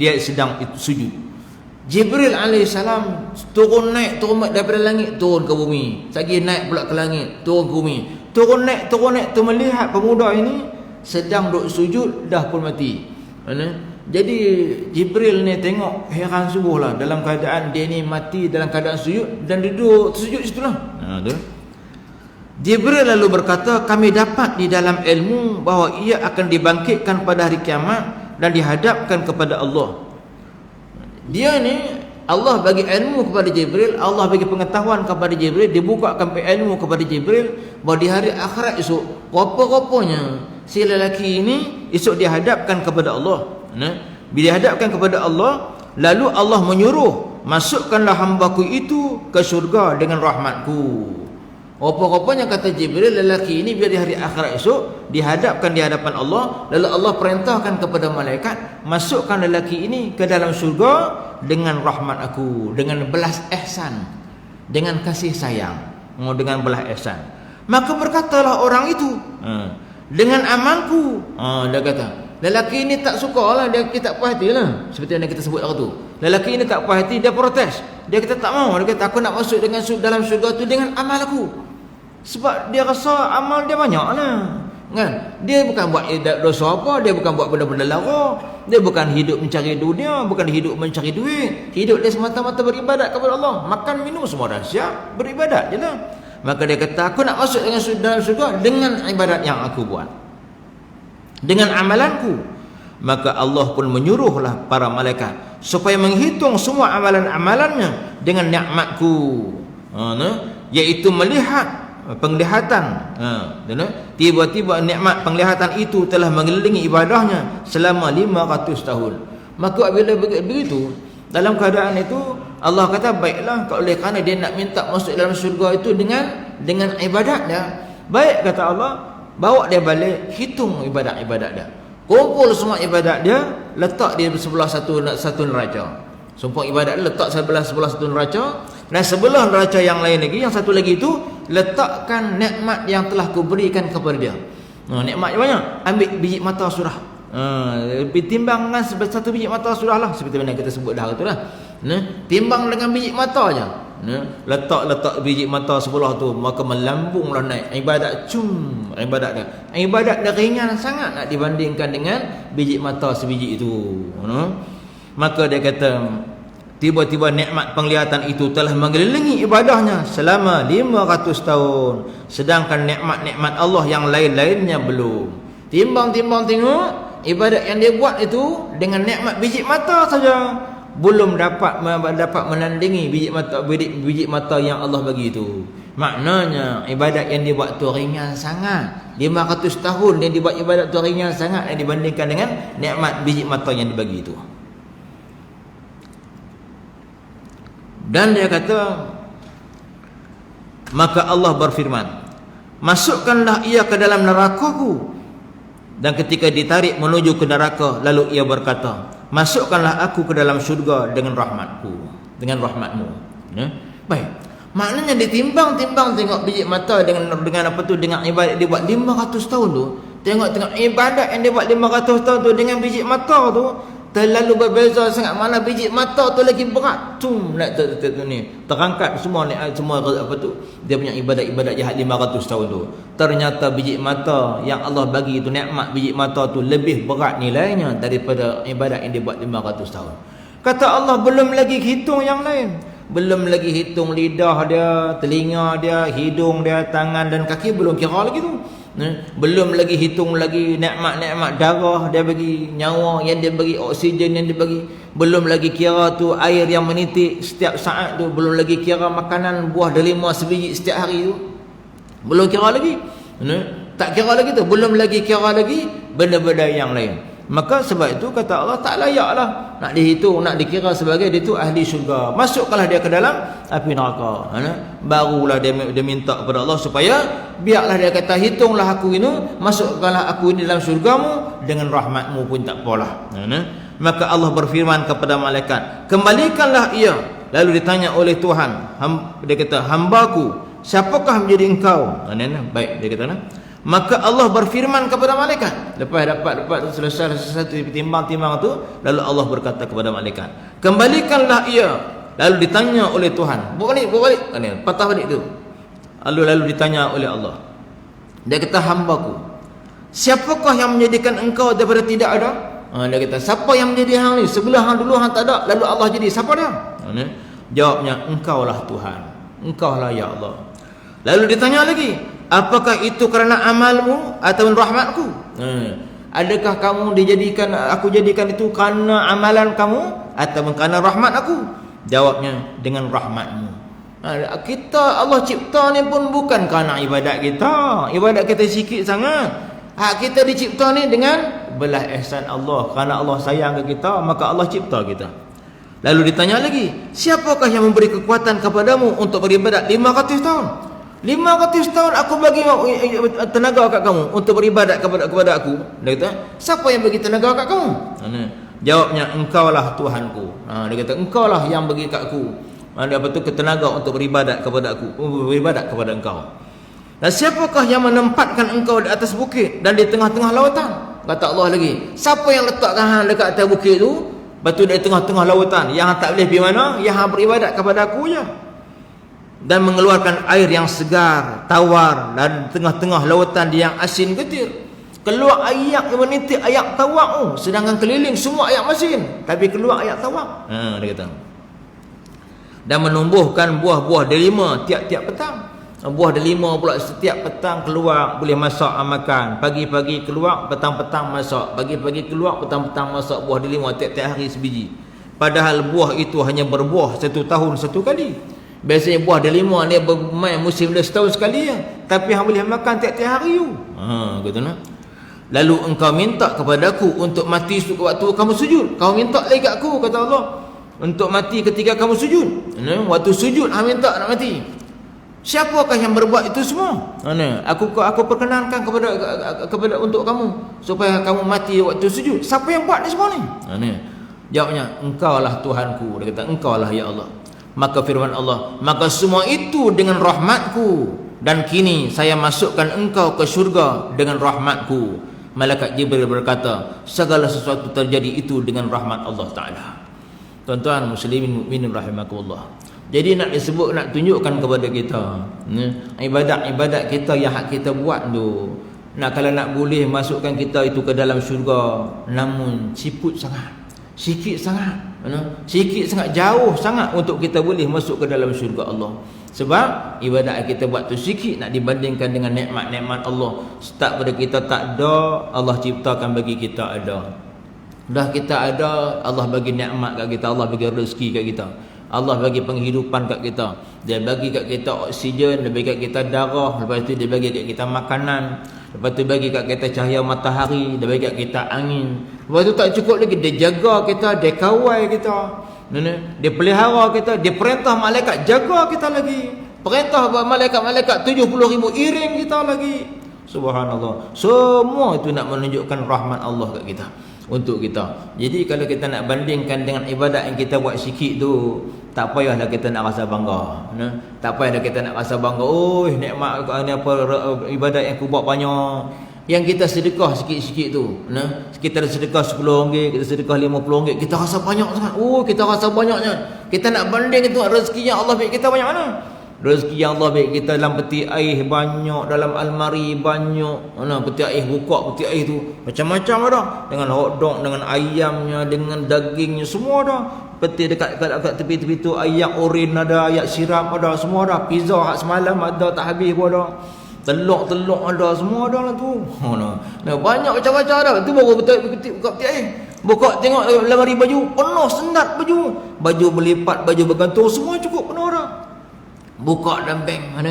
dia sedang sujud. Jibril alaihissalam turun daripada langit turun ke bumi, lagi naik pula ke langit turun ke bumi, turun naik tu melihat pemuda ini sedang duduk sujud dah pun mati. Jadi Jibril ni tengok heran sungguh lah, dalam keadaan dia ni mati dalam keadaan sujud dan duduk sujud situlah. Jibril lalu berkata, kami dapat di dalam ilmu bahawa ia akan dibangkitkan pada hari kiamat dan dihadapkan kepada Allah. Dia ni Allah bagi ilmu kepada Jibril, Allah bagi pengetahuan kepada Jibril, dibukakan ilmu kepada Jibril bahawa di hari akhirat esok rupa-rupanya si lelaki ini esok dihadapkan kepada Allah. Bila dihadapkan kepada Allah, lalu Allah menyuruh, masukkanlah hambaku itu ke syurga dengan rahmatku. Rupa-rupanya kata Jibril, lelaki ini biar di hari akhirat esok dihadapkan di hadapan Allah, lalu Allah perintahkan kepada malaikat, masukkan lelaki ini ke dalam syurga dengan rahmat aku, dengan belas ihsan, dengan kasih sayang, dengan belas ihsan. Maka berkatalah orang itu, dengan amalku, dia kata, lelaki ini tak suka lah, dia tak puas hati lah, seperti yang kita sebut hari tu. Lelaki ini tak puas hati, dia protes, dia kata tak mau, dia kata aku nak masuk dengan dalam syurga tu dengan amal aku. Sebab dia rasa amal dia banyak lah, kan? Dia bukan buat dosa apa, dia bukan buat benda-benda lara, dia bukan hidup mencari dunia, bukan hidup mencari duit, hidup dia semata-mata beribadat kepada Allah. Makan minum semua dah siap, beribadat je lah. Maka dia kata aku nak masuk dengan dalam syurga dengan ibadat yang aku buat, dengan amalanku. Maka Allah pun menyuruhlah para malaikat supaya menghitung semua amalan-amalannya dengan nikmatku, iaitu melihat penglihatan. Tiba-tiba nikmat penglihatan itu telah mengelilingi ibadahnya selama 500 tahun. Maka bila begitu, dalam keadaan itu Allah kata baiklah, oleh kerana dia nak minta masuk dalam syurga itu dengan ibadat dia, baik kata Allah, bawa dia balik, hitung ibadat-ibadat dia, kumpul semua ibadat dia, letak di sebelah satu neraca. Sumpah ibadat dia letak sebelah satu neraca, dan sebelah neraca yang lain lagi, yang satu lagi itu letakkan nikmat yang telah kuberikan kepada dia. Nikmat yang banyak, ambil biji mata surah, timbang dengan satu biji mata surah lah, seperti mana kita sebut dah tu lah. Timbang dengan biji mata aja, letak biji mata sebelah tu, maka melambunglah naik ibadat ibadat dia ringan sangat nak dibandingkan dengan biji mata sebiji itu. Maka dia kata tiba-tiba nikmat penglihatan itu telah mengelilingi ibadahnya selama 500 tahun, sedangkan nikmat-nikmat Allah yang lain-lainnya belum. Timbang tengok ibadat yang dia buat itu dengan nikmat biji mata saja, belum dapat menandingi biji mata yang Allah bagi itu. Maknanya ibadat yang dia buat tu ringan sangat. 500 tahun dia buat ibadat tu ringan sangat dibandingkan dengan nikmat biji mata yang dibagi itu. Dan dia kata, maka Allah berfirman, masukkanlah ia ke dalam neraka-Ku. Dan ketika ditarik menuju ke neraka, lalu ia berkata, masukkanlah aku ke dalam syurga dengan rahmatku, dengan rahmatmu. Baik, maknanya ditimbang-timbang tengok biji mata dengan apa tu, dengan ibadat dia buat 500 tahun tu. Tengok ibadat yang dia buat 500 tahun tu dengan biji mata tu terlalu berbeza sangat. Mana biji mata tu lagi berat, naik ni terangkat semua apa tu, dia punya ibadat jahat 500 tahun tu. Ternyata biji mata yang Allah bagi itu, nikmat biji mata tu lebih berat nilainya daripada ibadat yang dia buat 500 tahun. Kata Allah, belum lagi hitung yang lain, belum lagi hitung lidah dia, telinga dia, hidung dia, tangan dan kaki, belum kira lagi tu. Belum lagi hitung lagi nikmat-nikmat darah dia bagi, nyawa yang dia bagi, oksigen yang dia bagi, belum lagi kira tu air yang menitik setiap saat tu, belum lagi kira makanan buah delima sebiji setiap hari tu, belum kira lagi. Tak kira lagi tu, belum lagi kira lagi benda-benda yang lain. Maka sebab itu kata Allah, tak layaklah nak dihitung, nak dikira sebagai dia tu ahli syurga. Masukkanlah dia ke dalam api neraka. Barulah dia minta kepada Allah supaya biarlah dia kata, hitunglah aku ini, masukkanlah aku ini dalam syurgamu dengan rahmatmu pun tak apalah. Maka Allah berfirman kepada malaikat, kembalikanlah ia. Lalu ditanya oleh Tuhan, dia kata, hambaku, siapakah menjadi engkau? Baik, dia kata, Maka Allah berfirman kepada malaikat, lepas dapat selesai satu timbang-timbang tu, lalu Allah berkata kepada malaikat, kembalikanlah ia. Lalu ditanya oleh Tuhan, buat balik, patah balik tu. Lalu ditanya oleh Allah. Dia kata, hambaku, siapakah yang menjadikan engkau daripada tidak ada? Dia kata, siapa yang menjadi hang ni? Sebelah hang dulu hang tak ada, lalu Allah jadi. Siapa dia? Jawabnya, engkaulah Tuhan, engkaulah ya Allah. Lalu ditanya lagi, apakah itu kerana amalmu atau rahmatku? Adakah kamu aku jadikan itu kerana amalan kamu atau kerana rahmat aku? Jawabnya, dengan rahmatmu. Kita Allah cipta ni pun bukan kerana ibadat kita. Ibadat kita sikit sangat. Kita dicipta ni dengan belah ihsan Allah. Kerana Allah sayang ke kita, maka Allah cipta kita. Lalu ditanya lagi, siapakah yang memberi kekuatan kepadamu untuk beribadat 500 tahun? 500 tahun aku bagi tenaga kat kamu untuk beribadat kepada aku. Dia kata, siapa yang bagi tenaga kat kamu? Jawabnya, engkaulah Tuhanku. Dia kata, engkaulah yang bagi kat aku tenaga untuk beribadat kepada aku, beribadat kepada engkau. Dan siapakah yang menempatkan engkau di atas bukit dan di tengah-tengah lautan? Kata Allah lagi, siapa yang letakkan hang dekat atas bukit tu, lepas tu di tengah-tengah lautan, yang hang tak boleh pergi mana, yang hang beribadat kepada aku je. Dan mengeluarkan air yang segar, tawar, dan tengah-tengah lautan yang asin getir. Keluar ayak yang menitik ayak tawar, sedangkan keliling semua ayak masin, tapi keluar ayak tawar. Dia kata. Dan menumbuhkan buah-buah delima tiap-tiap petang. Buah delima pula setiap petang keluar, boleh masak makan. Pagi-pagi keluar, petang-petang masak. Pagi-pagi keluar, petang-petang masak. Buah delima tiap-tiap hari sebiji. Padahal buah itu hanya berbuah 1 tahun 1 kali. Biasanya buah delima ni bermain musim dia setahun sekali ya. Tapi hang boleh makan tiap-tiap hari tu. Gitu nah. Lalu engkau minta kepadaku untuk mati waktu kamu sujud. Kau minta lagi kat aku, kata Allah, untuk mati ketika kamu sujud. Waktu sujud hang minta nak mati. Siapakah yang berbuat itu semua? Aku perkenankan kepada untuk kamu supaya kamu mati waktu sujud. Siapa yang buat ni semua ni? Jawabnya, engkaulah Tuhanku. Dia kata, engkaulah ya Allah. Maka firman Allah, maka semua itu dengan rahmatku, dan kini saya masukkan engkau ke syurga dengan rahmatku. Malaikat Jibril berkata, segala sesuatu terjadi itu dengan rahmat Allah Ta'ala. Tuan-tuan muslimin mukminin rahimakumullah. Jadi nak disebut, nak tunjukkan kepada kita ibadat-ibadat kita yang hak kita buat tu, kalau nak boleh masukkan kita itu ke dalam syurga, namun siput sangat, sikit sangat, sikit sangat, jauh sangat untuk kita boleh masuk ke dalam syurga Allah. Sebab ibadat kita buat tu sikit nak dibandingkan dengan nikmat-nikmat Allah. Start pada kita tak ada, Allah ciptakan bagi kita ada. Dah kita ada, Allah bagi nikmat kat kita, Allah bagi rezeki kat kita, Allah bagi penghidupan kat kita. Dia bagi kat kita oksigen, dia bagi kat kita darah, lepas tu dia bagi kat kita makanan, lepas tu bagi kat kita cahaya matahari, dia bagi kat kita angin. Lepas tu tak cukup lagi, dia jaga kita, dia kawal kita, dia pelihara kita, dia perintah malaikat jaga kita lagi, perintah malaikat 70,000 iring kita lagi. Subhanallah. Semua itu nak menunjukkan rahmat Allah kat kita, untuk kita. Jadi kalau kita nak bandingkan dengan ibadat yang kita buat sikit tu, tak payahlah kita nak rasa bangga. Tak payahlah kita nak rasa bangga, oh nikmat ni apa ibadat yang aku buat banyak. Yang kita sedekah sikit-sikit tu, kita sedekah RM10, kita sedekah RM50, kita rasa banyak sangat. Oh, kita rasa banyaknya. Kita nak banding itu rezeki yang Allah bagi kita banyak mana? Rezeki yang Allah bagi kita dalam peti air banyak, dalam almari banyak. Peti air, buka peti air tu macam-macam ada, dengan hotdog, dengan ayamnya, dengan dagingnya, semua ada. Peti dekat tepi-tepi tu ayam oren ada, ayam sirap ada, semua ada. Pizza hak semalam ada tak habis pun ada. Telur ada, semua ada lah tu. Banyak macam-macam ada. Tu baru buka peti air, buka tengok lemari baju penuh sendat, baju berlipat, baju bergantung, semua cukup penuh ada. Buka dalam bank,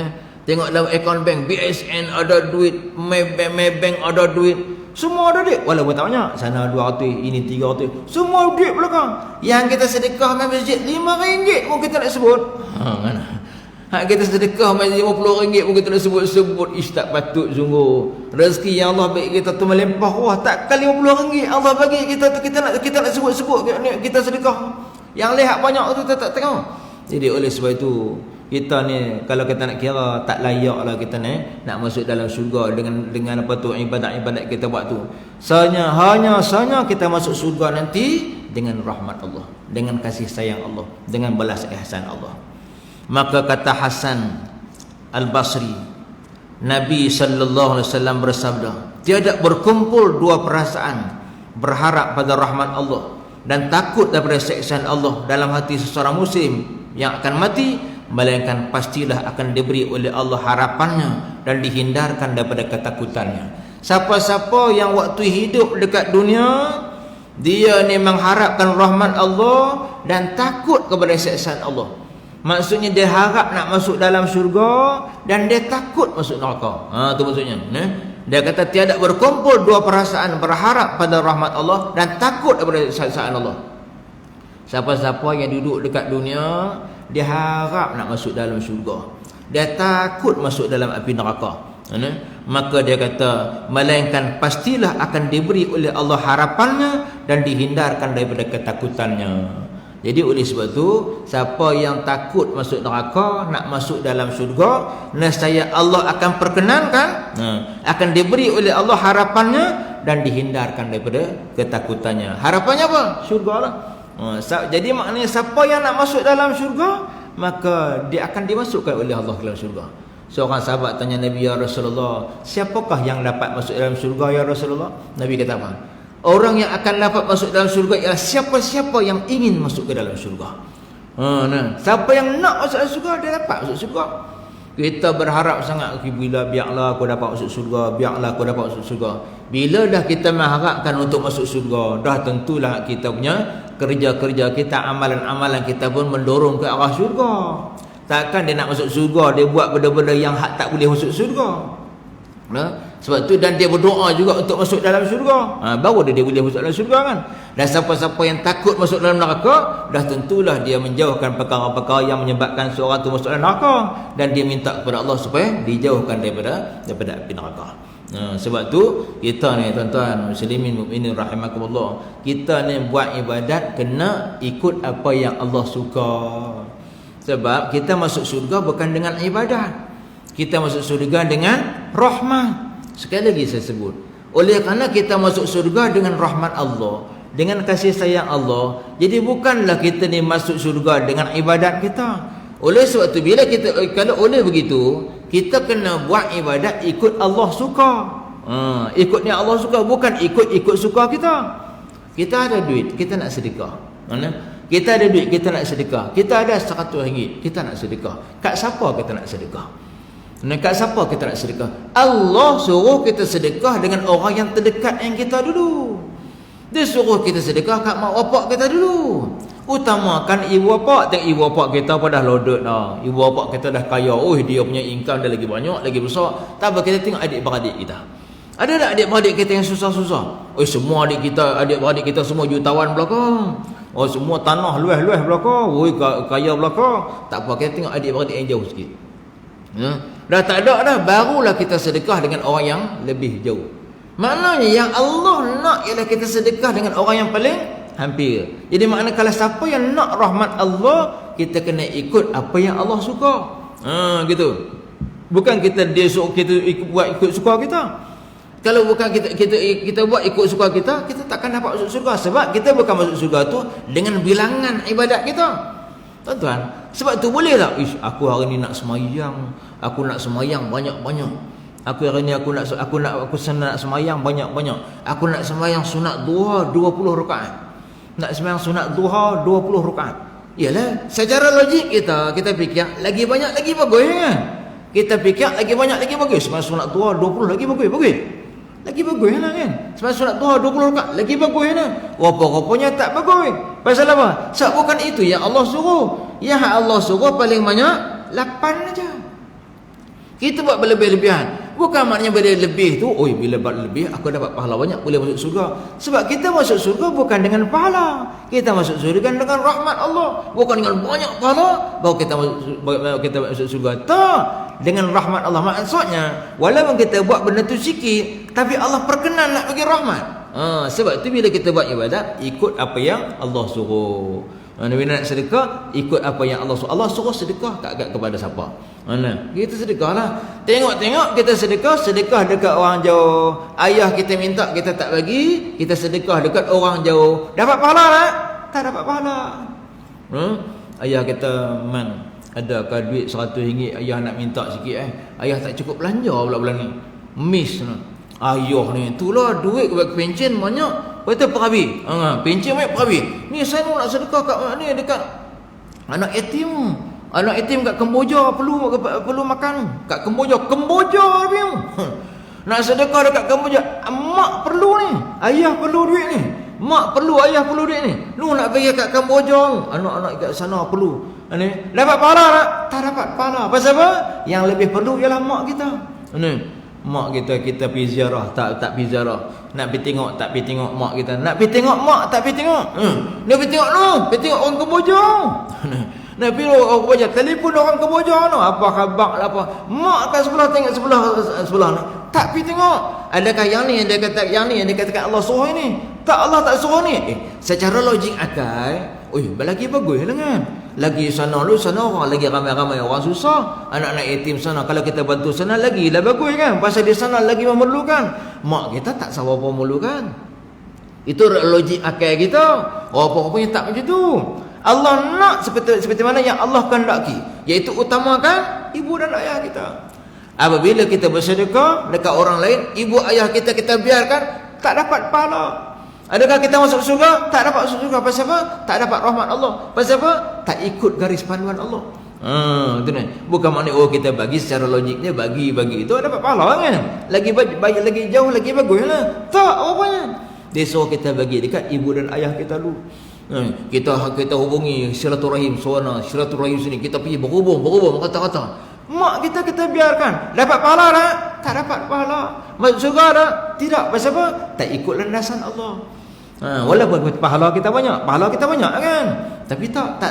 tengok dalam akaun bank, BSN ada duit, Maybank ada duit, semua ada duit. Walaupun tak banyak, sana 200, ini 300, semua duit belakang. Yang kita sedekah masjid RM5 pun kita nak sebut. Kita sedekah masjid RM50 pun kita nak sebut. Ish, tak patut sungguh. Rezeki yang Allah bagi kita tu melimpah ruah, takkan RM50 Allah bagi kita tu, kita nak sebut-sebut kita sedekah. Yang lihat banyak tu tak tengok. Jadi oleh sebab itu, Kita ni kalau kita nak kira tak layak lah kita ni nak masuk dalam syurga dengan apa tu ibadat-ibadat kita buat tu. Hanya kita masuk syurga nanti dengan rahmat Allah, dengan kasih sayang Allah, dengan balas ihsan Allah. Maka kata Hasan Al-Basri, Nabi sallallahu alaihi wasallam bersabda, tiada berkumpul dua perasaan, berharap pada rahmat Allah dan takut daripada siksaan Allah dalam hati seseorang muslim yang akan mati, melainkan pastilah akan diberi oleh Allah harapannya dan dihindarkan daripada ketakutannya. Siapa-siapa yang waktu hidup dekat dunia dia ni mengharapkan rahmat Allah dan takut kepada siksaan Allah, maksudnya dia harap nak masuk dalam syurga dan dia takut masuk neraka. Tu maksudnya. Dia kata tiada berkumpul dua perasaan, berharap pada rahmat Allah dan takut daripada siksaan Allah. Siapa-siapa yang duduk dekat dunia dia harap nak masuk dalam syurga, dia takut masuk dalam api neraka, maka dia kata melainkan pastilah akan diberi oleh Allah harapannya dan dihindarkan daripada ketakutannya. Jadi oleh sebab tu, siapa yang takut masuk neraka, nak masuk dalam syurga, nescaya Allah akan perkenankan, akan diberi oleh Allah harapannya dan dihindarkan daripada ketakutannya. Harapannya apa? Syurga lah. Jadi maknanya siapa yang nak masuk dalam syurga, maka dia akan dimasukkan oleh Allah ke dalam syurga. Seorang sahabat tanya Nabi, ya Rasulullah, siapakah yang dapat masuk dalam syurga ya Rasulullah? Nabi kata apa? Orang yang akan dapat masuk dalam syurga ialah siapa-siapa yang ingin masuk ke dalam syurga. Siapa yang nak masuk dalam syurga, dia dapat masuk syurga. Kita berharap sangat, biarlah aku dapat masuk syurga, biarlah aku dapat masuk syurga. Bila dah kita mengharapkan untuk masuk syurga, dah tentulah kita punya kerja-kerja kita, amalan-amalan kita pun mendorong ke arah syurga. Takkan dia nak masuk syurga, dia buat benda-benda yang tak boleh masuk syurga. Sebab tu dan dia berdoa juga untuk masuk dalam syurga, baru dia boleh masuk dalam syurga kan. Dan siapa-siapa yang takut masuk dalam neraka, dah tentulah dia menjauhkan perkara-perkara yang menyebabkan seorang tu masuk dalam neraka, dan dia minta kepada Allah supaya dijauhkan daripada api neraka. Sebab tu kita ni tuan-tuan muslimin mukminin rahimakumullah, kita ni buat ibadat kena ikut apa yang Allah suka. Sebab kita masuk syurga bukan dengan ibadat, kita masuk syurga dengan rahmat. Sekali lagi saya sebut, oleh kerana kita masuk syurga dengan rahmat Allah, dengan kasih sayang Allah, jadi bukanlah kita ni masuk syurga dengan ibadat kita. Oleh sebab tu bila kita, kalau oleh begitu, kita kena buat ibadat ikut Allah suka. Ikutnya Allah suka, bukan ikut suka kita. Kita ada duit, kita nak sedekah. Kita ada duit, kita nak sedekah. Kita ada RM100, kita nak sedekah. Kat siapa kita nak sedekah? Kat siapa kita nak sedekah? Allah suruh kita sedekah dengan orang yang terdekat dengan kita dulu. Dia suruh kita sedekah kat mak bapak kita dulu. Utamakan ibu bapak. Tengok ibu bapak kita pada loaded dah. Ibu bapak kita dah kaya. Dia punya income dah lagi banyak, lagi besar. Tak apa, kita tengok adik-beradik kita. Ada tak adik-beradik kita yang susah-susah? Semua adik-beradik kita semua jutawan belakang. Semua tanah luas-luas belakang. Kaya belakang. Tak apa, kita tengok adik-beradik yang jauh sikit. Dah tak ada dah, barulah kita sedekah dengan orang yang lebih jauh. Maknanya yang Allah nak ialah kita sedekah dengan orang yang paling hampir. Jadi maknanya kalau siapa yang nak rahmat Allah, kita kena ikut apa yang Allah suka. Gitu. Bukan dia suruh kita buat ikut suka kita. Kalau bukan kita buat ikut suka kita takkan dapat masuk syurga. Sebab kita bukan masuk syurga tu dengan bilangan ibadat kita. Tuan-tuan, sebab tu boleh tak? Aku hari ni nak semayang, aku nak semayang banyak-banyak. Aku hari ni aku nak semayang banyak-banyak. Aku nak semayang sunat duha 20 rakaat. Nak semayang sunat duha 20 rakaat. Yalah, secara logik kita fikir lagi banyak lagi bagus kan? Kita fikir lagi banyak lagi bagus. Semayang sunat duha 20 lagi bagus. Lagi bagus lah kan? Sebab sunat duha 20 rakaat lagi bagus lah. Rupa-rupanya tak bagus. Pasal apa? Sebab bukan itu yang Allah suruh. Yang Allah suruh paling banyak 8 aja. Kita buat berlebih-lebihan. Bukan maknanya bila lebih tu, bila buat lebih aku dapat pahala banyak, boleh masuk surga. Sebab kita masuk surga bukan dengan pahala. Kita masuk surga dengan rahmat Allah. Bukan dengan banyak pahala baru kita masuk surga. Tak, dengan rahmat Allah. Maksudnya walaupun kita buat benda tu sikit, tapi Allah perkenan nak bagi rahmat. Sebab tu bila kita buat ibadat, ikut apa yang Allah suruh. Nabi nak sedekah ikut apa yang Allah suruh. Allah suruh sedekah kepada siapa? Mana? Kita sedekahlah. Tengok-tengok kita sedekah dekat orang jauh. Ayah kita minta kita tak bagi, kita sedekah dekat orang jauh. Dapat pahala tak? Tak dapat pahala. Ayah kata, "Man, adakah duit RM100 ayah nak minta sikit Ayah tak cukup belanja pula bulan ni. Miss nah. Ayah ni, itulah duit buat pencen banyak. Kata perabi. Pencen banyak perabi. Ni saya nak sedekah kat ni dekat anak yatim. Anak yatim kat Kemboja perlu makan. Kat Kemboja dia. Nak sedekah dekat Kemboja. Mak perlu ni. Ayah perlu duit ni. Mak perlu, ayah perlu duit ni. Lu nak bagi kat Kemboja. Anak-anak kat sana perlu. Ni, dapat pahala tak? Tak dapat pahala. Pasal apa? Yang lebih perlu ialah mak kita. Ni. Mak kita pergi ziarah, tak pergi ziarah. Nak pergi tengok, tak pergi tengok mak kita. Nak pergi tengok mak, tak pergi tengok. Nak pergi tengok pergi tengok orang Kemboja. Nak pergi orang Kemboja, telefon orang Kemboja apa khabar apa. Mak kat sebelah tengok sebelah ni. Tak pergi tengok. Adakah yang ni dia kata yang dikatakan Allah suruh ini? Tak, Allah tak suruh ni. Secara logik akal, lagi bagus lah kan. Lagi sana orang lagi ramai-ramai orang susah. Anak-anak yatim sana kalau kita bantu sana lagi lah bagus kan. Pasal di sana lagi memerlukan. Mak kita tak sama apa memerlukan. Itu logik akal kita. Apa-apanya tak macam tu. Allah nak seperti mana yang Allah kehendaki, iaitu utamakan ibu dan ayah kita. Apabila kita bersedekah dekat orang lain, ibu ayah kita biarkan, tak dapat pahala. Adakah kita masuk surga? Tak dapat masuk surga. Pasal apa? Tak dapat rahmat Allah. Pasal apa? Tak ikut garis panduan Allah. Itu ni. Bukan maknanya kita bagi secara logiknya bagi itu dapat pahala kan? Lagi jauh lagi baguslah. Tak, rupanya dia suruh kita bagi dekat ibu dan ayah kita dulu. Kita hubungi silaturahim sana, silaturahim sini, kita pergi berhubung kata-kata. Mak kita biarkan. Dapat pahala tak? Tak dapat pahala. Masuk surga tak? Tidak. Pasal apa? Tak ikut landasan Allah. Walaupun pahala kita banyak kan? Tapi tak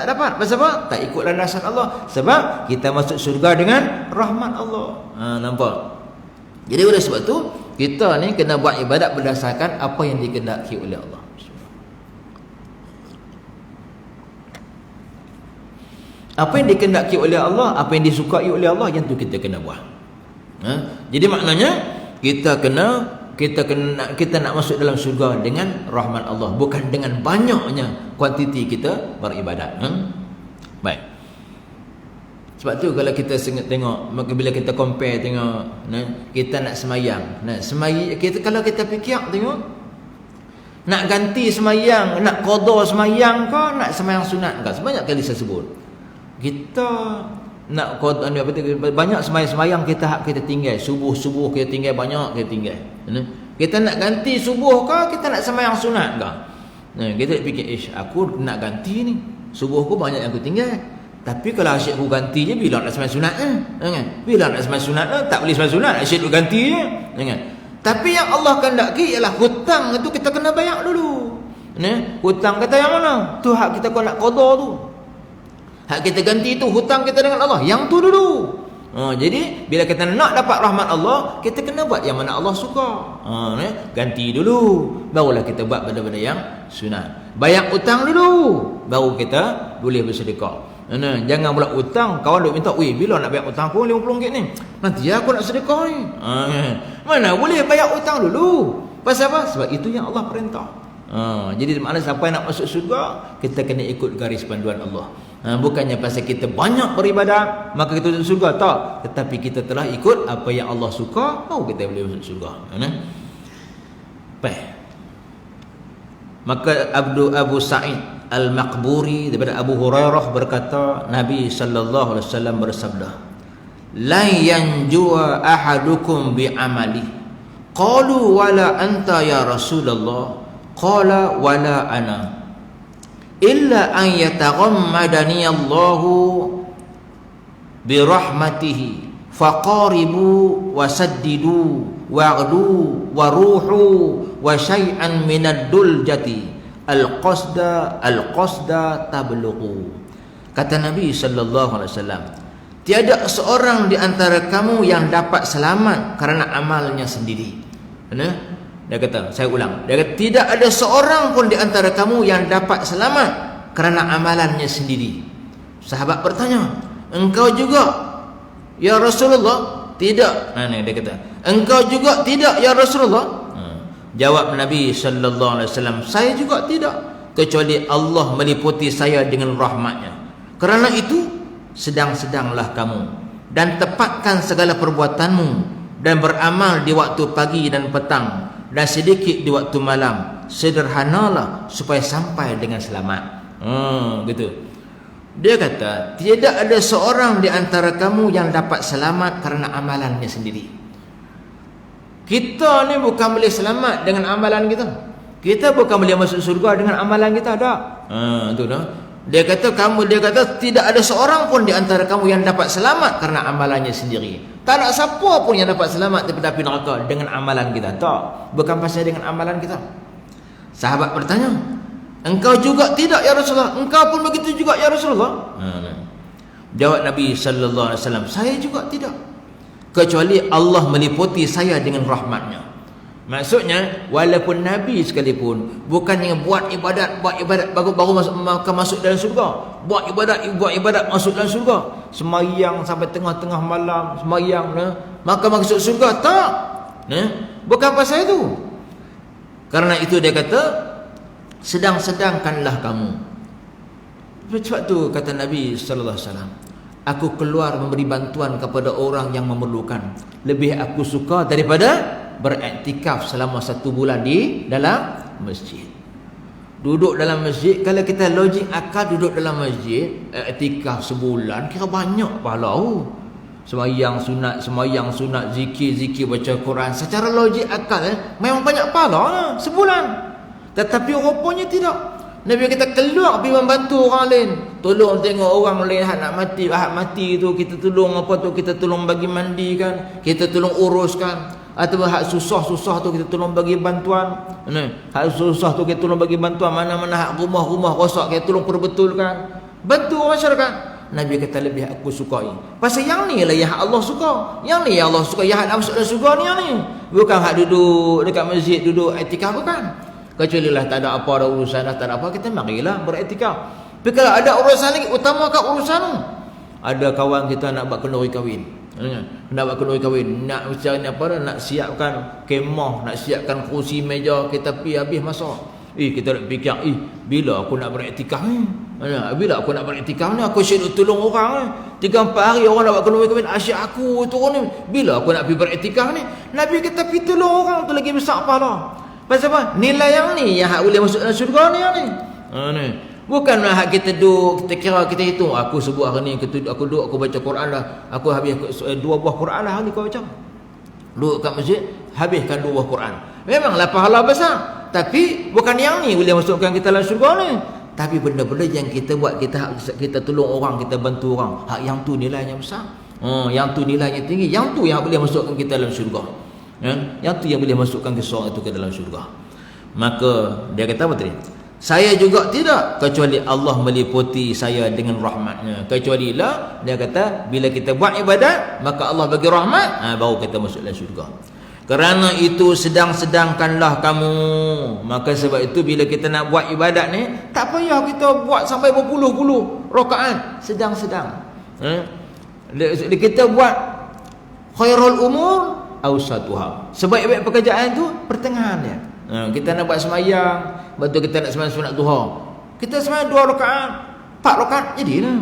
dapat. Pasal apa? Tak ikut landasan Allah. Sebab kita masuk surga dengan rahmat Allah. Nampak? Jadi oleh sebab tu kita ni kena buat ibadat berdasarkan apa yang dikehendaki oleh Allah. Apa yang dikehendaki oleh Allah, apa yang disukai oleh Allah, yang tu kita kena buat. Jadi maknanya kita nak masuk dalam syurga dengan rahmat Allah, bukan dengan banyaknya kuantiti kita beribadat. Baik. Sebab tu kalau kita tengok, bila kita compare tengok, kita nak semayang. Kalau kita fikir tengok, nak ganti semayang, nak qada semayang ke, nak semayang sunat ke? Sebanyak kali saya sebut. Kita nak banyak semayang kita tinggal. Subuh kita tinggal banyak, kita tinggal. Kita nak ganti subuh ke, kita nak semayang sunat ke? Kita fikir, aku nak ganti ni. Subuh aku banyak yang aku tinggal. Tapi kalau asyik aku ganti je, bila nak semayang sunat kan? Bila nak semayang sunat tak boleh semayang sunat, asyik aku ganti je kan? Tapi yang Allah kehendaki ialah hutang itu kita kena bayar dulu. Hutang kata yang mana? Tu hak kita kau nak qada tu. Hak kita ganti tu hutang kita dengan Allah. Yang tu dulu. Jadi bila kita nak dapat rahmat Allah, kita kena buat yang mana Allah suka. Ganti dulu, barulah kita buat benda-benda yang sunat. Bayar hutang dulu, baru kita boleh bersedekah. Jangan pula hutang, kawan duk minta, bila nak bayar hutang aku RM50 ni? Nanti aku nak sedekah ni. Mana boleh bayar hutang dulu. Pasal apa? Sebab itu yang Allah perintah. Jadi maknanya siapa yang nak masuk surga, kita kena ikut garis panduan Allah. Bukannya pasal kita banyak beribadat maka kita masuk surga, tak. Tetapi kita telah ikut apa yang Allah suka, baru kita boleh masuk surga. Baik. Maka Abu Sa'id Al-Maqburi daripada Abu Hurairah berkata, Nabi sallallahu alaihi wasallam bersabda, "La yanjua ahadukum bi amali." Qalu wala anta ya Rasulullah. Qala wala ana. Illa an yataghammadani Allahu bi rahmatihi faqaribu wasaddidu waghdu waruhu wa syai'an minad duljati al-qasda tablughu. Kata Nabi sallallahu alaihi wasallam, tiada seorang di antara kamu yang dapat selamat kerana amalnya sendiri. Dia kata, saya ulang, dia kata, tidak ada seorang pun di antara kamu yang dapat selamat kerana amalannya sendiri. Sahabat bertanya, engkau juga ya Rasulullah? Tidak. Dia kata, engkau juga tidak ya Rasulullah? Jawab Nabi sallallahu alaihi wasallam, saya juga tidak, kecuali Allah meliputi saya dengan rahmatnya. Kerana itu sedang-sedanglah kamu dan tepatkan segala perbuatanmu dan beramal di waktu pagi dan petang dan sedikit di waktu malam. Sederhanalah supaya sampai dengan selamat. Gitu. Dia kata, tidak ada seorang di antara kamu yang dapat selamat kerana amalannya sendiri. Kita ni bukan boleh selamat dengan amalan kita. Kita bukan boleh masuk surga dengan amalan kita, tak? Tu dah. Dia kata tidak ada seorang pun di antara kamu yang dapat selamat kerana amalannya sendiri. Tak ada siapa pun yang dapat selamat daripada api neraka dengan amalan kita. Tak, bukan pasal dengan amalan kita. Sahabat bertanya, engkau juga tidak ya Rasulullah? Engkau pun begitu juga ya Rasulullah? Jawab Nabi sallallahu alaihi wasallam, saya juga tidak, kecuali Allah meliputi saya dengan rahmatnya. Maksudnya, walaupun Nabi sekalipun bukannya buat ibadat baru masuk dalam surga. Buat ibadat masuk dalam surga. Semayang sampai tengah-tengah malam, semayang maka masuk surga. Tak. Bukan pasal itu. Karena itu dia kata, sedang-sedangkanlah kamu. Sebab tu kata Nabi sallallahu alaihi wasallam, aku keluar memberi bantuan kepada orang yang memerlukan. Lebih aku suka daripada beriktikaf selama 1 bulan di dalam masjid. Duduk dalam masjid, kalau kita logik akal, duduk dalam masjid iktikaf sebulan kira banyak pahala. Semayang sunat, zikir baca Quran, secara logik akal memang banyak pahala sebulan. Tetapi rupanya tidak. Nabi kata keluar pergi membantu orang lain. Tolong tengok orang lain nak mati tu, kita tolong kita tolong bagi mandikan, kita tolong uruskan. Atau hak susah tu kita tolong bagi bantuan. Hak susah tu kita tolong bagi bantuan. Mana-mana hak rumah rosak kita tolong perbetulkan. Bantu masyarakat. Nabi kata lebih aku sukai. Pasal yang ni lah yang Allah suka. Yang ni yang Allah suka. Yang hak masuk dalam surga ni yang ni. Bukan hak duduk dekat masjid, duduk iktikaf, bukan. Kecuali lah tak ada apa, ada urusan dah, tak ada apa, kita marilah beriktikaf. Tapi kalau ada urusan lagi, utamakan urusan tu. Ada kawan kita nak buat kenduri kahwin. Nak buat kenduri kahwin, nak macam ni apa dah, nak siapkan kemah, nak siapkan kursi meja, kita pergi habis masa. Kita nak fikir, bila aku nak beriktikaf ni? Bila aku nak beriktikaf ni, aku asyik tolong orang 3-4 hari orang nak buat kenduri kahwin, asyik aku turun ni. Bila aku nak pergi beriktikaf ni? Nabi kata pergi tolong orang tu lagi besar pahala. Pasal apa? Nilai yang ni yang hak boleh masuk dalam syurga ni yang ni. Bukan hak kita duduk, kita kira, kita hitung. Aku sebut hari ni, aku duduk, aku baca Quran dah. Aku habis 2 buah Quran lah hari ni kau baca. Duduk kat masjid, habiskan 2 buah Quran. Memanglah pahala besar. Tapi bukan yang ni boleh masukkan kita dalam syurga ni. Tapi benda-benda yang kita buat, kita tolong orang, kita bantu orang, hak yang tu nilainya besar. Yang tu nilainya tinggi. Yang tu yang boleh masukkan kita dalam syurga. Yang tu yang boleh masukkan seseorang itu ke dalam syurga. Maka dia kata apa tadi? Saya juga tidak, kecuali Allah meliputi saya dengan rahmatnya. Kecuali lah, dia kata, bila kita buat ibadat, maka Allah bagi rahmat, baru kita masuk dalam syurga. Kerana itu sedang-sedangkanlah kamu. Maka sebab itu bila kita nak buat ibadat ni, tak payah kita buat sampai berpuluh-puluh rakaat. Sedang-sedang. Kita buat khairul umur awsatuha. Sebaik-baik pekerjaan tu pertengahan dia. Kita nak buat semayang, betul kita nak semayang sunat duha. Kita semayang 2 rakaat, 4 rakaat jadilah.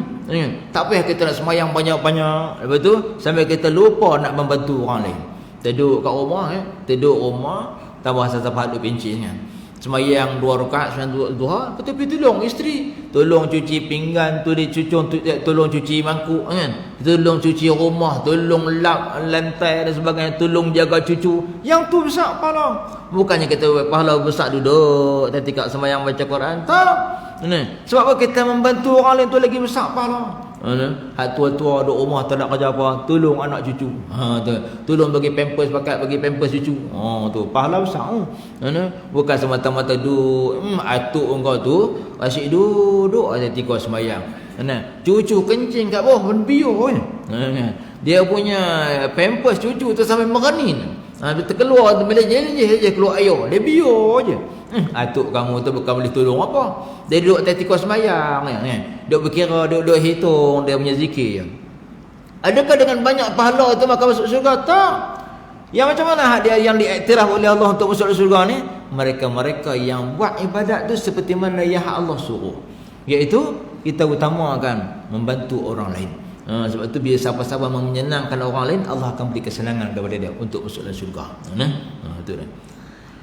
Tak payah kita nak semayang banyak-banyak. Lepas tu sampai kita lupa nak membantu orang lain. Tidur kat rumah, tidur rumah, tambah satu duk pencin kan. Semayang 2 rakaat, semayang duha, lepas tu pergi tolong isteri. Tolong cuci pinggan, tolong cuci mangkuk kan. Tolong cuci rumah, tolong lap lantai dan sebagainya, tolong jaga cucu. Yang tu besar pahala. Bukannya kita pahala besar duduk ketika semayang baca Quran. Tak. Sebab apa kita membantu orang lain tu lagi besar pahala. Hak tua-tua duduk rumah tak nak kerja apa, tolong anak cucu. Tolong bagi pampers pakai, bagi pampers cucu. Tu pahala besar. Bukan semata-mata duduk atuk engkau tu asyik duduk aja ketika semayang. Cucu kencing kat bawah berbiur. Dia punya pampers cucu tu sampai merenin. Dia terkeluar bila je keluar air, dia biar je. Atuk kamu tu bukan boleh tolong apa. Dia duduk atas tikar semayang ni. Duduk berkira, duduk hitung dia punya zikir je. Adakah dengan banyak pahala tu maka masuk syurga? Tak. Yang macam mana hak dia yang diiktiraf oleh Allah untuk masuk syurga ni? Mereka-mereka yang buat ibadat tu seperti mana yang Allah suruh, iaitu kita utamakan membantu orang lain. Sebab tu bila siapa-siapa menyenangkan orang lain, Allah akan beri kesenangan kepada dia untuk masuk dalam syurga. Itu dah.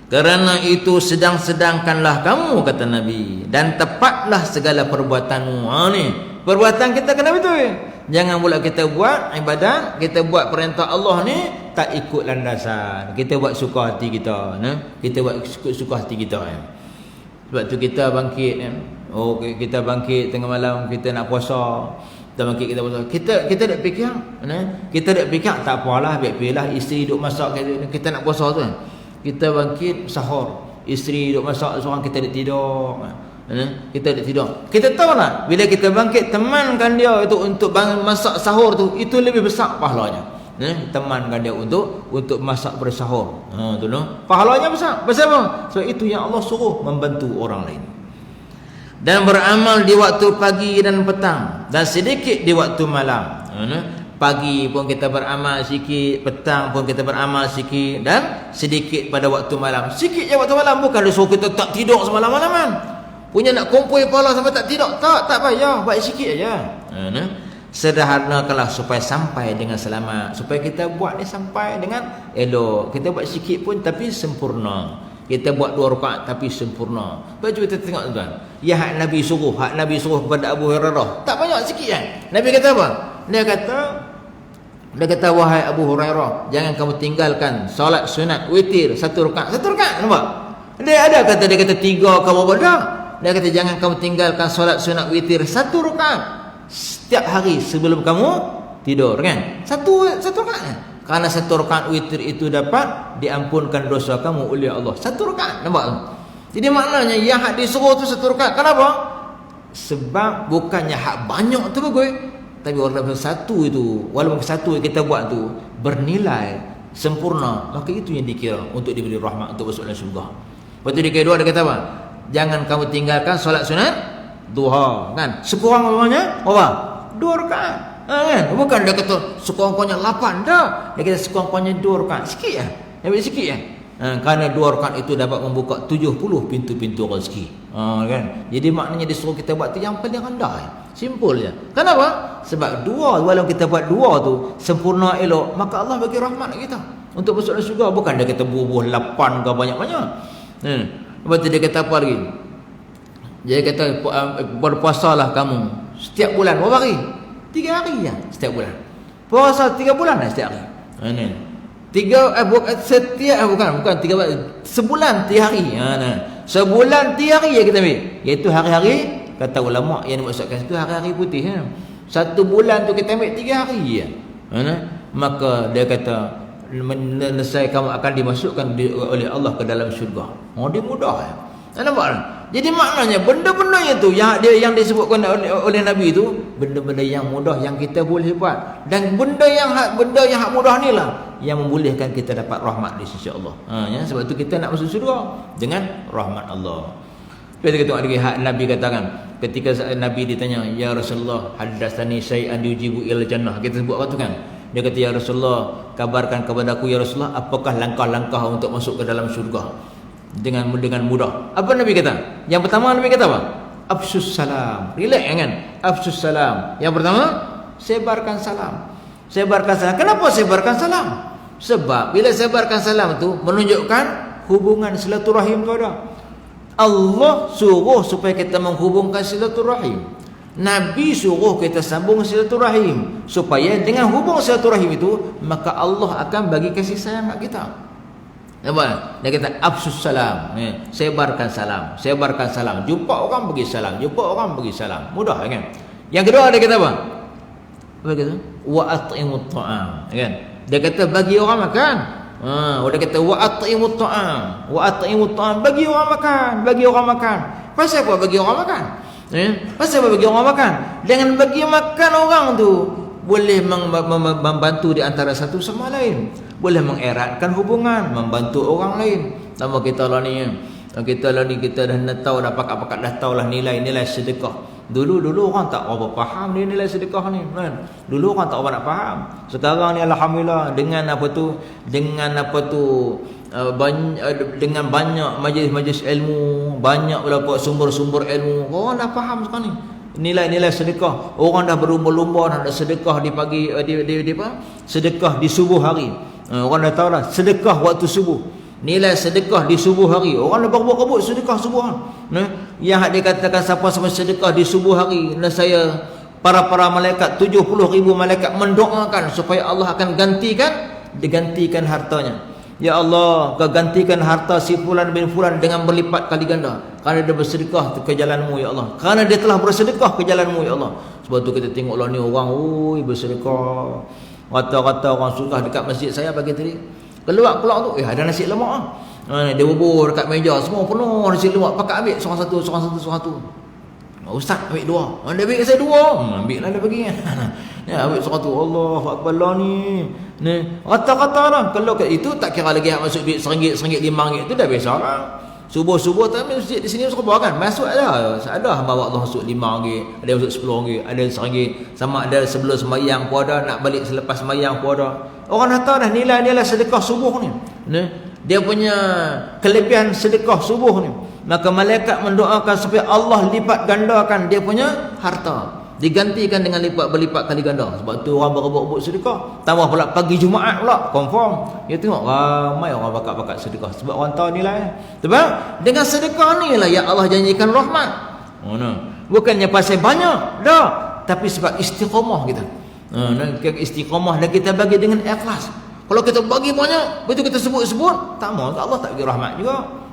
Kerana itu sedang-sedangkanlah kamu, kata Nabi, dan tepatlah segala perbuatanmu. Ni perbuatan kita kena betul. Jangan pula kita buat ibadat, kita buat perintah Allah ni tak ikut landasan. Kita buat suka hati kita, kita buat suka hati kita. Sebab tu kita bangkit, kita bangkit tengah malam, kita nak puasa. Kita bangkit, kita puasa. Kita dak fikir, kita dak fikir tak apalah, biar-biarlah isteri duk masak, kita nak puasa tu. Kita bangkit sahur, isteri duk masak seorang, kita dak tidur. Kita dak tidur. Kita tahu lah bila kita bangkit temankan dia itu untuk masak sahur tu, itu lebih besar pahalanya. Temankan dia untuk masak bersahur. Tu pahalanya besar. Pasal apa? Sebab itu yang Allah suruh membantu orang lain. Dan beramal di waktu pagi dan petang, dan sedikit di waktu malam. Pagi pun kita beramal sikit, petang pun kita beramal sikit, dan sedikit pada waktu malam. Sikit je waktu malam, bukan dia suruh kita tak tidur semalam-malaman. Punya nak kumpul pahala sampai tak tidur, tak payah, buat sikit aja. Sederhanakanlah supaya sampai dengan selamat, supaya kita buat ni sampai dengan elok. Kita buat sikit pun tapi sempurna. Kita buat 2 rakaat tapi sempurna. Baju kita tengok tuan. Ya hak Nabi suruh kepada Abu Hurairah. Tak banyak sikit kan. Nabi kata apa? Dia kata wahai Abu Hurairah, jangan kamu tinggalkan solat sunat witir 1 rakaat. 1 rakaat nampak? Dia kata 3 kamu berdak. Dia kata jangan kamu tinggalkan solat sunat witir 1 rakaat setiap hari sebelum kamu tidur, kan? Satu rakaat. Karena 1 rakaat witir itu dapat diampunkan dosa kamu oleh Allah. 1 rakaat, nampak tu? Jadi maknanya yang hak disuruh tu 1 rakaat. Kenapa? Sebab bukannya hak banyak tu bagus, tapi walaupun satu itu, walaupun satu yang kita buat tu bernilai sempurna, maka itu yang dikira untuk diberi rahmat untuk masuk dalam syurga. Lepas tu di kedua dia kata apa? Jangan kamu tinggalkan solat sunat duha, kan? Sekurang-kurangnya apa? 2 rakaat. Kan? Bukan dia kata sekurang-kurangnya 8 dah. Dia kata sekurang-kurangnya 2 rakaat. Sikit ambil sikit kerana 2 rakaat itu dapat membuka 70 pintu-pintu rezeki. Kan? Jadi maknanya dia suruh kita buat tu yang paling rendah. Simple je. Kenapa? Sebab walaupun kita buat 2 tu sempurna elok, maka Allah bagi rahmat kita untuk masuk dalam syurga. Bukan dia kata bubuh 8 ke banyak-banyak. Lepas tu dia kata apa lagi? Dia kata berpuasalah kamu setiap bulan. Berapa hari? 3 hari je setiap bulan. Puasa 3 bulan dah setiap hari. Bukan 3 sebulan 3 hari. Sebulan 3 hari je kita ambil. Iaitu hari-hari, kata ulama yang dimaksudkan itu hari-hari putih. 1 bulan tu kita ambil 3 hari je. Maka dia kata nescaya kamu akan dimasukkan oleh Allah ke dalam syurga. Dia mudah. Nampak tak? Jadi maknanya benda-benda itu yang disebutkan oleh Nabi itu benda-benda yang mudah yang kita boleh buat, dan benda yang hak mudah ni lah yang membolehkan kita dapat rahmat di sisi Allah. Sebab tu kita nak masuk syurga dengan rahmat Allah. Kita tengok lagi hak Nabi katakan ketika Nabi ditanya, ya Rasulullah haddatsani syai'an yujibu ilal jannah. Kita sebut apa tu kan? Dia kata, ya Rasulullah, kabarkan kepadaku ya Rasulullah, apakah langkah-langkah untuk masuk ke dalam syurga dengan mudah. Apa Nabi kata? Yang pertama Nabi kata apa? Afsus salam. Relax kan? Afsus salam. Yang pertama, sebarkan salam. Sebarkan salam. Kenapa sebarkan salam? Sebab bila sebarkan salam tu menunjukkan hubungan silaturahim tu ada. Allah suruh supaya kita menghubungkan silaturahim. Nabi suruh kita sambung silaturahim, supaya dengan hubung silaturahim itu maka Allah akan bagi kasih sayang kat kita. Nampak? Dia kata afsus salam, sebarkan salam, sebarkan salam. Jumpa orang bagi salam, jumpa orang bagi salam. Mudah kan? Yang kedua dia kata apa? Apa dia kata? Wa at'imut ta'am, kan? Dia kata bagi orang makan. Dia kata wa at'imut ta'am, wa at'imut ta'am, bagi orang makan, bagi orang makan. Pasal apa bagi orang makan? Pasal apa bagi orang makan? Dengan bagi makan orang tu boleh membantu di antara satu sama lain, boleh mengeratkan hubungan, membantu orang lain. Sama kita lah ni, kita dah tahu dah, pakat-pakat dah tahu lah nilai-nilai sedekah. Dulu orang tak apa faham dia nilai sedekah ni kan. Dulu orang tak apa nak faham. Sekarang ni alhamdulillah dengan dengan banyak majlis-majlis ilmu, banyak pula sumber-sumber ilmu, orang dah faham sekarang ni nilai-nilai sedekah. Orang dah berlumba-lumba nak sedekah di pagi, sedekah di subuh hari. Orang dah tahu dah sedekah waktu subuh, nilai sedekah di subuh hari. Orang dah berebut-rebut sedekah subuh. Yang dia katakan siapa sedekah di subuh hari, saya para malaikat 70,000 malaikat mendoakan supaya Allah akan digantikan hartanya. Ya Allah, kau gantikan harta si fulan bin fulan dengan berlipat kali ganda, kerana dia bersedekah ke jalan-Mu ya Allah, kerana dia telah bersedekah ke jalan-Mu ya Allah. Sebab tu kita tengoklah ni orang bersedekah. Rata-rata orang suka dekat masjid saya pagi tadi, keluar tu ada nasi lemak dia bubur dekat meja, semua penuh nasi lemak, pakat ambil seorang satu. Ustaz ambil dua, dia ambil saya dua, ambil lah dia bagi. Ya, ambil seorang tu, Allahu Akbar lah ni. Rata-rata lah. Kalau itu tak kira lagi yang masuk duit RM1, RM5, itu dah biasa lah. Subuh-subuh tak ambil masjid di sini serba kan. Masuk ada hamba Allah masuk RM5, ada yang masuk RM10, ada RM1. Sama ada sebelum sembahyang pun ada, nak balik selepas sembahyang pun ada. Orang dah tahu dah nilai-nilai sedekah subuh ni. Dia punya kelebihan sedekah subuh ni. Maka malaikat mendoakan supaya Allah lipat gandakan dia punya harta, digantikan dengan berlipat kali ganda. Sebab tu orang berebut-rebut sedekah. Tambah pula pagi Jumaat pula confirm. Dia tengok ramai orang bakat-bakat sedekah sebab orang tahu nilai. Sebab dengan sedekah ni lah yang Allah janjikan rahmat. Bukannya pasal banyak dah, tapi sebab istiqamah kita. Istiqamah dan kita bagi dengan ikhlas. Kalau kita bagi banyak, betul kita sebut-sebut, tak mau Allah tak bagi rahmat juga.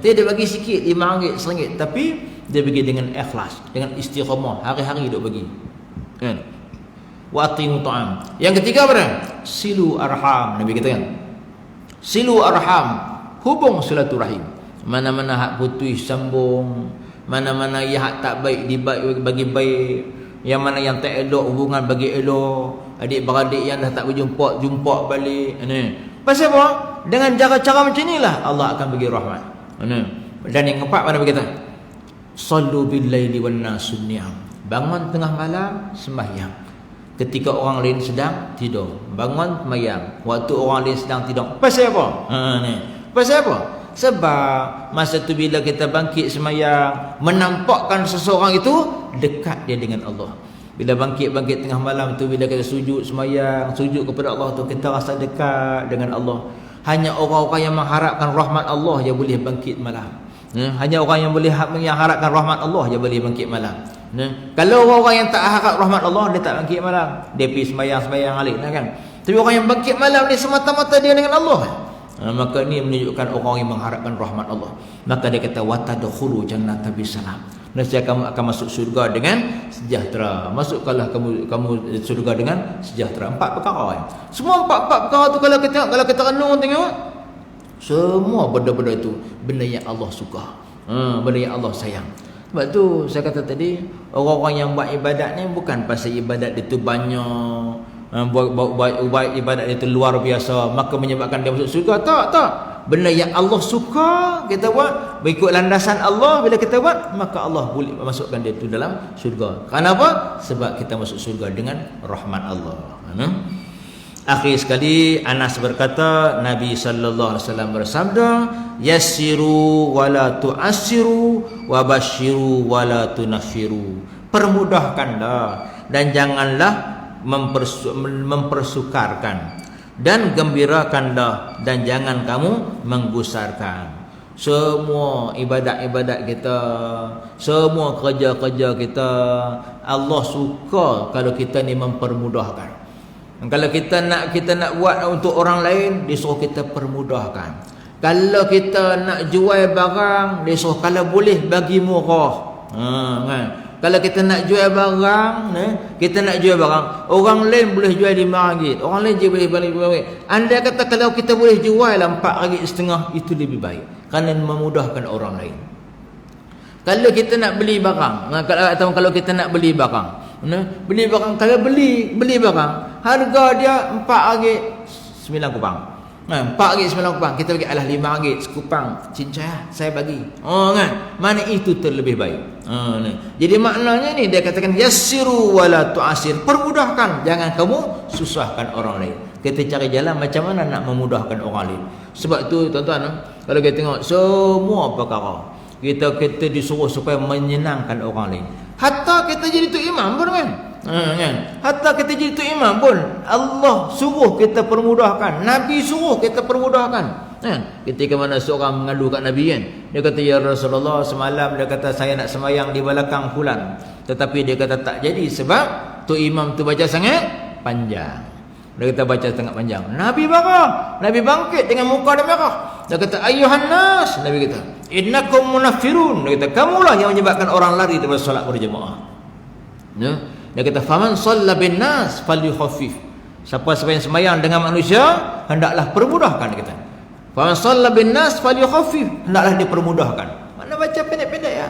Dia bagi sikit RM5, RM1, tapi dia bagi dengan ikhlas, dengan istiqamah, hari-hari duk bagi. Kan? Wa atimu ta'am. Yang ketiga apa? Silu arham. Nabi kata kan, silu arham, hubung silaturahim. Mana-mana hak putus sambung, mana-mana yang hak tak baik bagi baik, yang mana yang tak elok hubungan bagi elok. Adik-beradik yang dah tak jumpa balik. Pasal apa? Dengan cara-cara macam inilah Allah akan bagi rahmat. Dan yang keempat mana berkata? Sallu bil laili wan nasun niyam. Bangun tengah malam sembahyang. Ketika orang lain sedang tidur, bangun sembahyang. Waktu orang lain sedang tidur. Pasal apa? Pasal apa? Sebab masa tu bila kita bangkit sembahyang, menampakkan seseorang itu dekat dia dengan Allah. Bila bangkit tengah malam tu, bila kita sujud sembahyang, sujud kepada Allah tu, kita rasa dekat dengan Allah. Hanya orang-orang yang mengharapkan rahmat Allah yang boleh bangkit malam. Hanya orang yang boleh harapkan rahmat Allah yang boleh bangkit malam. Kalau orang yang tak harap rahmat Allah, dia tak bangkit malam. Dia pergi sembahyang alik kan. Tapi orang yang bangkit malam ni semata-mata dia dengan Allah. Maka ini menunjukkan orang yang mengharapkan rahmat Allah. Maka dia kata watadkhulu jannata bisalam. Nescaya kamu akan masuk surga dengan sejahtera. Masukkanlah kamu surga dengan sejahtera. 4 perkara. Semua 4 perkara tu kalau kita renung tengok, semua benda-benda itu benda yang Allah suka, benda yang Allah sayang. Sebab tu saya kata tadi, orang-orang yang buat ibadat ni bukan pasal ibadat itu banyak, buat ibadat itu luar biasa maka menyebabkan dia masuk surga. Tak. Benda yang Allah suka kita buat, berikut landasan Allah. Bila kita buat, maka Allah boleh masukkan dia itu dalam surga. Kenapa? Sebab kita masuk surga dengan rahmat Allah. Akhir sekali Anas berkata, Nabi sallallahu alaihi wasallam bersabda, yassiru wala tu'assiru wa basyiru wala tunaffiru. Permudahkanlah dan janganlah mempersukarkan, dan gembirakanlah dan jangan kamu menggusarkan. Semua ibadat-ibadat kita, semua kerja-kerja kita, Allah suka kalau kita ni mempermudahkan. Kalau kita nak buat untuk orang lain, dia suruh kita permudahkan. Kalau kita nak jual barang, dia suruh kalau boleh bagi murah. Kan? Kalau kita nak jual barang, orang lain boleh jual RM5, orang lain je boleh balik RM5. Anda kata kalau kita boleh jual RM4.5, itu lebih baik, kerana memudahkan orang lain. Kalau kita nak beli barang, atau kalau kita nak beli barang, kalau beli barang, harga dia RM4.9. RM4.90 kita bagi alah RM5 sekupang cincai saya bagi. Kan, mana itu terlebih baik. Jadi maknanya ni dia katakan yassiru wala tu'asir, permudahkan, jangan kamu susahkan orang lain. Kita cari jalan macam mana nak memudahkan orang lain. Sebab tu tuan-tuan, kalau kita tengok semua perkara kita disuruh supaya menyenangkan orang lain. Hatta kita jadi tu imam pun kan. Hatta kita jadi tu imam pun Allah suruh kita permudahkan, Nabi suruh kita permudahkan. Ketika mana seorang mengadu kat Nabi kan, dia kata ya Rasulullah, semalam dia kata saya nak sembahyang di belakang fulan, tetapi dia kata tak jadi sebab tu imam tu baca sangat panjang. Dia kata baca sangat panjang. Nabi marah, Nabi bangkit dengan muka dia merah. Dia kata ayyuhan nas, Nabi kata innakum munaffirun. Dia kata kamulah yang menyebabkan orang lari daripada solat berjemaah. Dia kata faman shalla bin nas falyukhaffif. Siapa yang sembahyang dengan manusia hendaklah permudahkan, dia kata. Faman shalla bin nas falyukhaffif, hendaklah dipermudahkan. Mana baca pendek-pendek ya.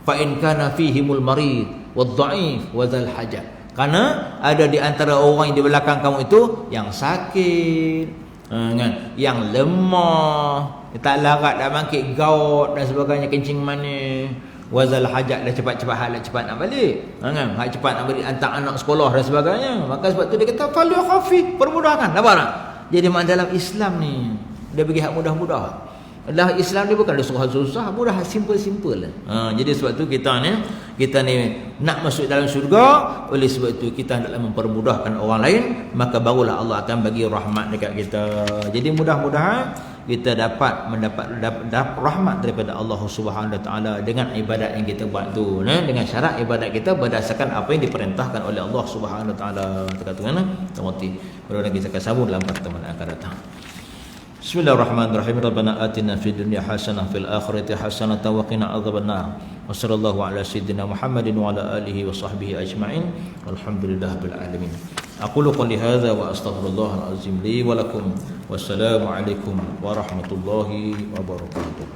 Fa in kana fihimul marid wadh-dha'if wa dzal hajat. Karena ada di antara orang yang di belakang kamu itu yang sakit, kan? Yang lemah, tak larat dah bangkit, gaut dan sebagainya, kencing manis. Wazal hajat, dah cepat-cepat hal cepat nak balik, kan? Hak cepat nak balik hantar anak sekolah dan sebagainya. Maka sebab tu dia kata falu khafi, permudahkan. Nampak tak? Jadi mak dalam Islam ni dia bagi hak mudah-mudah. Dah Islam ni bukan dia susah-susah, mudah, simple-simple. Jadi sebab tu kita ni nak masuk dalam syurga, oleh sebab tu kita hendaklah mempermudahkan orang lain, maka barulah Allah akan bagi rahmat dekat kita. Jadi mudah-mudahan kita dapat mendapat rahmat daripada Allah Subhanahu Wa Taala dengan ibadat yang kita buat tu, dengan syarat ibadat kita berdasarkan apa yang diperintahkan oleh Allah Subhanahu Wa Taala. Katakan termati. Mudah-mudahan kita akan sambung dalam pertemuan akan datang. Bismillahirrahmanirrahim. Rabbana atina fid dunya hasanah fil akhirati hasanah wa qina adzabannar. Wa sallallahu ala sayyidina Muhammadin wa ala alihi wa sahbihi ajma'in. Walhamdulillahil alamin. Aqulu qouli hadza wa astaghfirullahal azim li wa lakum. Wassalamu alaikum warahmatullahi wabarakatuh.